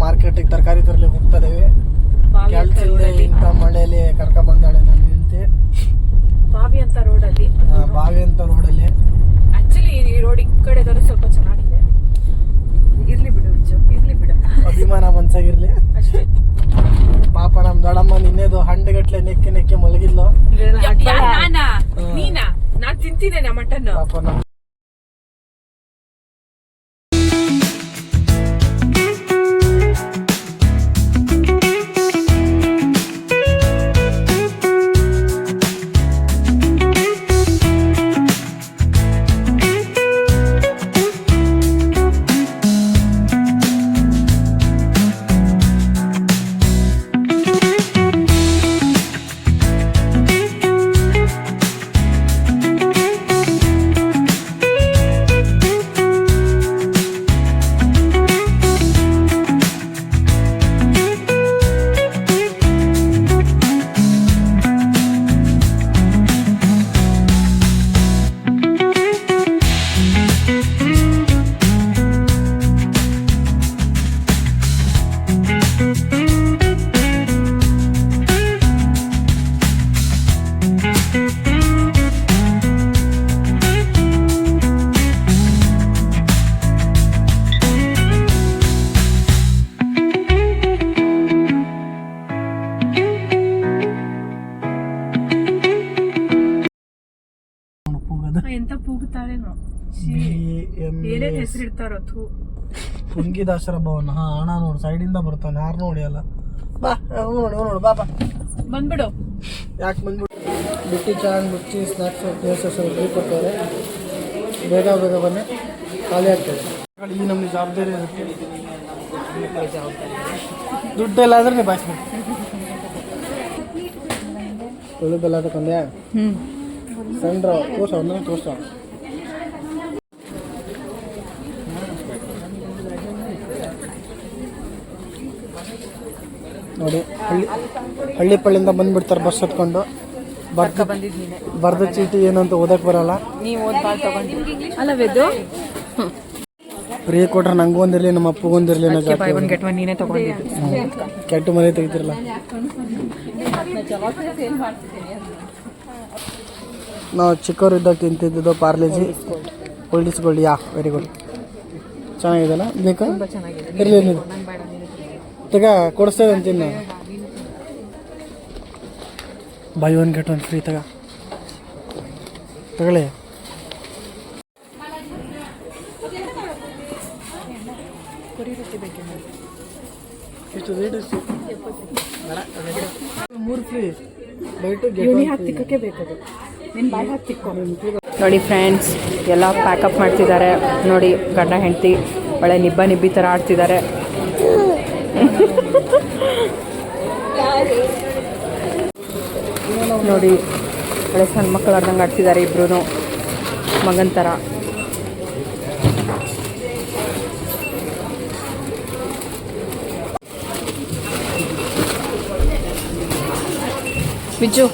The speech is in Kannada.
ಮಾರ್ಕೆಟಿಗೆ ತರಕಾರಿ ತರಲಿ ಹೋಗ್ತಾ ಇದ್ದೇವೆ. ಕೆಲಸ ಇಲ್ಲದೆ ಇಂಥ ಮಳೆಯಲ್ಲಿ ಕರ್ಕ ಬಂದಾಳೆ ನನ್ನ ಹೆಂಡತಿ. ಬಾವಿ ಅಂತ ರೋಡಲ್ಲಿ ಆಕ್ಚುಲಿ ಈ ರೋಡ್ ಈ ಕಡೆ ಸ್ವಲ್ಪ ಚೆನ್ನಾಗಿದೆ. ಇರ್ಲಿ ಬಿಡು ಅಭಿಮಾನ ಮನ್ಸಾಗಿರ್ಲಿ ಅಷ್ಟೇ. ಪಾಪ ನಮ್ ದೊಡ್ಡಮ್ಮ ನಿನ್ನೆದು ಹಂಡೆಗಟ್ಲೆ ನೆಕ್ಕೆ ಮಲಗಿದ್ಲು. ನೀನಾ? ನಾನ್ ತಿಂತೀನಿ ಮಟನ್. ಪಾಪ ಎಂತ ಕೂಗುತ್ತಾಳೇನೋ. ಏನೇನ್ ಹೆಸರಿಡ್ತಾರೋ. ಪುಂಗಿದಾಸರ ಭವನ. ಹಣ ನೋಡು ಸೈಡಿಂದ ಬರ್ತಾನೆ, ಯಾರು ನೋಡಿ ಅಲ್ಲ. ಬಾ ನೋಡು ಬಾಬಾ ಬಂದ್ಬಿಡು. ಯಾಕೆ ಬಂದ್ಬಿಡು. ಬಿಟ್ಟಿ ಚಾನ್ ಬುಚ್ಚಿ ಸ್ನಾಕ್ಸ್ ಫ್ರೀ ಕೊಡ್ತಾರೆ. ಬೇಗ ಬನ್ನಿ, ಖಾಲಿ ಆಗ್ತದೆ. ಈ ನಮ್ಗೆ ಜವಾಬ್ದಾರಿ ಇರುತ್ತೆ. ದುಡ್ಡೆಲ್ಲ ಆದ್ರೆ ನೀವು ಬಾಯಿಸ್ಬೇಕು. ಬೆಲ್ಲ ತಗೊಂಡೆ ಸಣ್ಣ ತೋರ್ಸ ನೋಡಿ. ಹಳ್ಳಿ ಪಳ್ಳಿಯಿಂದ ಬಂದ್ಬಿಡ್ತಾರೆ ಬಸ್ ಹತ್ಕೊಂಡು. ಬರ್ದ ಚೀಟಿ ಏನು ಅಂತ ಓದಕ್ ಬರಲ್ಲ. ಫ್ರೀ ಕೊಟ್ರೆ ನಂಗೂ ಒಂದಿರ್ಲಿ, ನಮ್ಮ ಅಪ್ಪಗೊಂದಿರ್ಲಿ. ಕೆಟ್ಟ ಮನೆ ತೆಗಿತಿರಲ್ಲ. ನಾವು ಚಿಕ್ಕವರಿದ್ದಾಗ ತಿಂತಿದ್ದು ಪಾರ್ಲೇಜಿ ಓಲ್ಡಿಸ್ಗಳು. Very good. ಚೆನ್ನಾಗಿದೆಲ್ಲ. ಬೇಕಾ? ಇರಲಿ ತಗ ಕೊಡಿಸ್ತೇವೆ ಅಂತೀನಿ. Buy one get one free ತಗೊಳ್ಳಿ. ಎಷ್ಟು ರೇಟ್? 3 ಫ್ರೀ. ನೋಡಿ ಫ್ರೆಂಡ್ಸ್, ಎಲ್ಲ ಪ್ಯಾಕಪ್ ಮಾಡ್ತಿದ್ದಾರೆ. ನೋಡಿ ಗಂಡ ಹೆಂಡತಿ ಒಳ್ಳೆ ನಿಬ್ಬಿ ಥರ ಆಡ್ತಿದ್ದಾರೆ. ನೋಡಿ ಒಳ್ಳೆ ಸಣ್ಣ ಮಕ್ಕಳು ಆಡ್ದಂಗೆ ಆಡ್ತಿದ್ದಾರೆ ಇಬ್ರು ಮಗನ ಥರ. ಬಿಜ್ಜು